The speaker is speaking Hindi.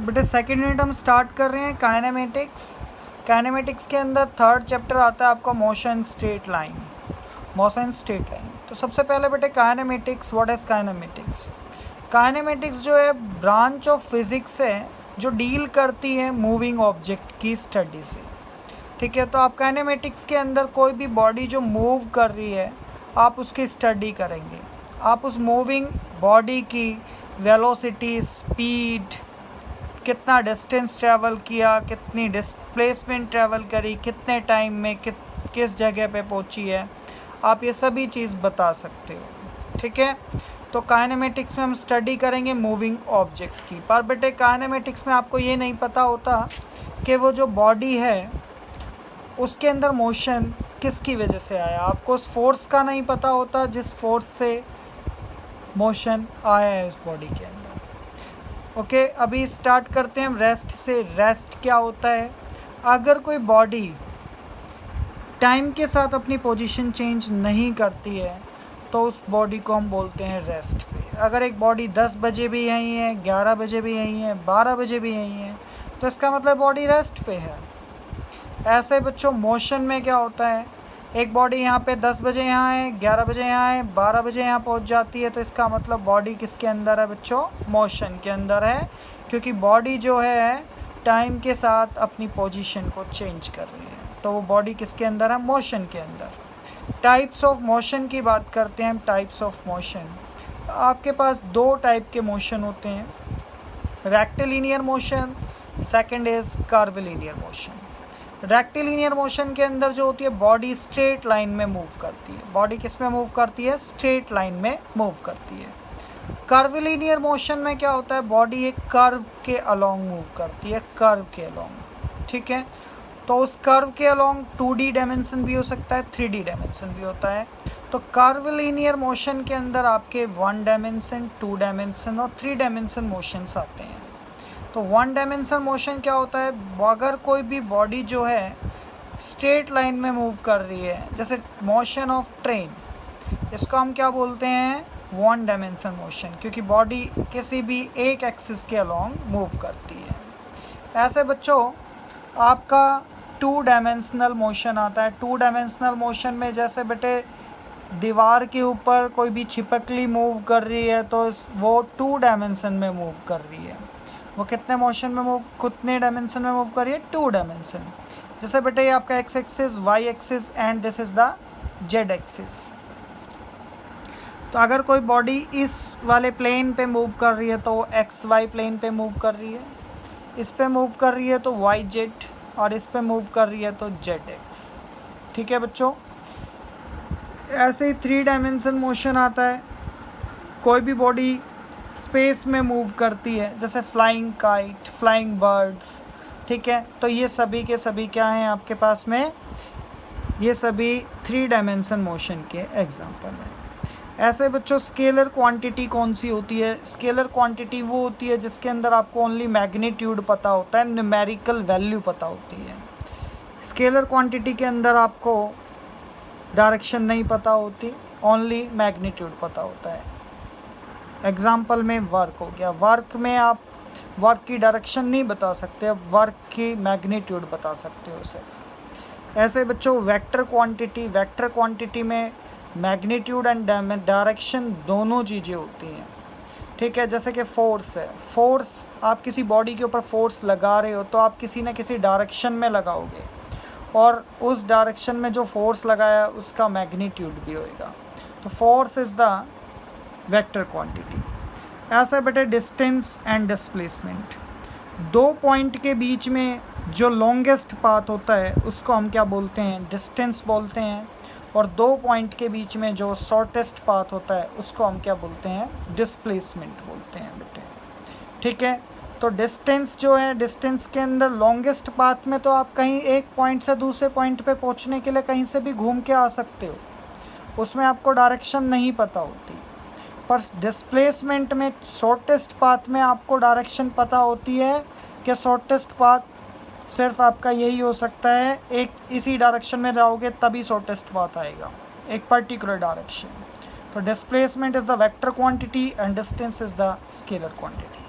बेटे सेकेंड यूनिट हम स्टार्ट कर रहे हैं काइनेमेटिक्स। काइनेमेटिक्स के अंदर थर्ड चैप्टर आता है आपका motion straight line. Motion straight line, तो सबसे पहले बेटे kinematics, what is kinematics. Kinematics जो है ब्रांच ऑफ फिजिक्स है जो डील करती है मूविंग ऑब्जेक्ट की स्टडी से। ठीक है, तो आप काइनेमेटिक्स के अंदर कोई भी बॉडी जो मूव कर रही है आप उसकी स्टडी करेंगे। आप उस मूविंग बॉडी की वेलोसिटी, स्पीड, कितना डिस्टेंस ट्रैवल किया, कितनी डिस्प्लेसमेंट ट्रैवल करी, कितने टाइम में किस जगह पे पहुंची है, आप ये सभी चीज़ बता सकते हो। ठीक है, तो काइनेमेटिक्स में हम स्टडी करेंगे मूविंग ऑब्जेक्ट की। पर बेटे काइनेमेटिक्स में आपको ये नहीं पता होता कि वो जो बॉडी है उसके अंदर मोशन किसकी वजह से आया। आपको उस फोर्स का नहीं पता होता जिस फोर्स से मोशन आया है उस बॉडी के अंदर। ओके, अभी स्टार्ट करते हैं हम रेस्ट से। रेस्ट क्या होता है? अगर कोई बॉडी टाइम के साथ अपनी पोजीशन चेंज नहीं करती है तो उस बॉडी को हम बोलते हैं रेस्ट पे। अगर एक बॉडी 10 बजे भी यहीं है, 11 बजे भी यहीं है, 12 बजे भी यहीं है, तो इसका मतलब बॉडी रेस्ट पे है। ऐसे बच्चों मोशन में क्या होता है, एक बॉडी यहाँ पे 10 बजे यहाँ है, 11 बजे यहाँ है, 12 बजे यहाँ पहुँच जाती है, तो इसका मतलब बॉडी किसके अंदर है बच्चों? मोशन के अंदर है, क्योंकि बॉडी जो है टाइम के साथ अपनी पोजीशन को चेंज कर रही है। तो वो बॉडी किसके अंदर है? मोशन के अंदर। टाइप्स ऑफ मोशन की बात करते हैं हम। टाइप्स ऑफ मोशन, आपके पास दो टाइप के मोशन होते हैं, rectilinear motion, second is curvilinear motion. Rectilinear motion के अंदर जो होती है बॉडी स्ट्रेट लाइन में मूव करती है। बॉडी किस में मूव करती है? स्ट्रेट लाइन में मूव करती है। कर्विलिनियर मोशन में क्या होता है? बॉडी एक कर्व के अलोंग मूव करती है, कर्व के अलोंग। ठीक है, तो उस कर्व के अलोंग 2D डायमेंशन भी हो सकता है, 3D डायमेंशन भी होता है। तो कर्विलिनियर मोशन के अंदर आपके 1 डायमेंशन, 2 डायमेंशन और 3 डायमेंशन मोशंस आते हैं। तो 1 डायमेंशन मोशन क्या होता है? अगर कोई भी बॉडी जो है स्ट्रेट लाइन में मूव कर रही है, जैसे मोशन ऑफ ट्रेन, इसको हम क्या बोलते हैं? 1 डायमेंशन मोशन, क्योंकि बॉडी किसी भी एक एक्सिस के अलोंग मूव करती है। ऐसे बच्चों आपका 2 डायमेंशनल मोशन आता है। 2 डायमेंशनल मोशन में जैसे बेटे दीवार के ऊपर कोई भी छिपकली मूव कर रही है तो वो 2 डायमेंशन में मूव कर रही है। वो कितने मोशन में मूव, कितने डायमेंशन में मूव कर रही है? 2 डायमेंशन। जैसे बेटे ये आपका X axis, Y axis and this is the Z axis. तो अगर कोई बॉडी इस वाले प्लेन पे मूव कर रही है तो वो एक्स वाई प्लेन पे मूव कर रही है, इस पे मूव कर रही है तो वाई जेड, और इस पे मूव कर रही है तो जेड एक्स। ठीक है बच्चों, ऐसे ही 3 डायमेंशन मोशन आता है। कोई भी बॉडी स्पेस में मूव करती है, जैसे फ्लाइंग काइट, फ्लाइंग बर्ड्स। ठीक है, तो ये सभी के सभी क्या हैं आपके पास में? ये सभी 3 डायमेंशन मोशन के एग्जांपल हैं। ऐसे बच्चों स्केलर क्वांटिटी कौन सी होती है? स्केलर क्वांटिटी वो होती है जिसके अंदर आपको ओनली मैग्नीट्यूड पता होता है, न्यूमेरिकल वैल्यू पता होती है। स्केलर क्वांटिटी के अंदर आपको डायरेक्शन नहीं पता होती, ओनली मैग्नीट्यूड पता होता है। एग्जाम्पल में वर्क हो गया, वर्क में आप वर्क की डायरेक्शन नहीं बता सकते, अब वर्क की मैग्नीट्यूड बता सकते हो सिर्फ। ऐसे बच्चों वेक्टर क्वांटिटी, वेक्टर क्वांटिटी में मैग्नीट्यूड एंड डायरेक्शन दोनों चीज़ें होती हैं। ठीक है, जैसे कि फोर्स है, फोर्स आप किसी बॉडी के ऊपर फोर्स लगा रहे हो तो आप किसी न किसी डायरेक्शन में लगाओगे, और उस डायरेक्शन में जो फोर्स लगाया उसका मैग्नीट्यूड भी होएगा। तो force is the vector quantity. ऐसा बेटे डिस्टेंस एंड डिस्प्लेसमेंट, 2 पॉइंट के बीच में जो लॉन्गेस्ट पाथ होता है उसको हम क्या बोलते हैं? डिस्टेंस बोलते हैं। और 2 पॉइंट के बीच में जो शॉर्टेस्ट पाथ होता है उसको हम क्या बोलते हैं? डिस्प्लेसमेंट बोलते हैं बेटे। ठीक है, तो डिस्टेंस जो है, डिस्टेंस के अंदर लॉन्गेस्ट पाथ में तो आप कहीं एक पॉइंट से दूसरे पॉइंट पे पहुंचने के लिए कहीं से भी घूम के आ सकते हो, उसमें आपको डायरेक्शन नहीं पता होती। पर डिस्प्लेसमेंट में शॉर्टेस्ट पाथ में आपको डायरेक्शन पता होती है कि शॉर्टेस्ट पाथ सिर्फ आपका यही हो सकता है, एक इसी डायरेक्शन में जाओगे तभी शॉर्टेस्ट पाथ आएगा, एक पर्टिकुलर डायरेक्शन। तो displacement is the vector quantity and distance is the scalar quantity.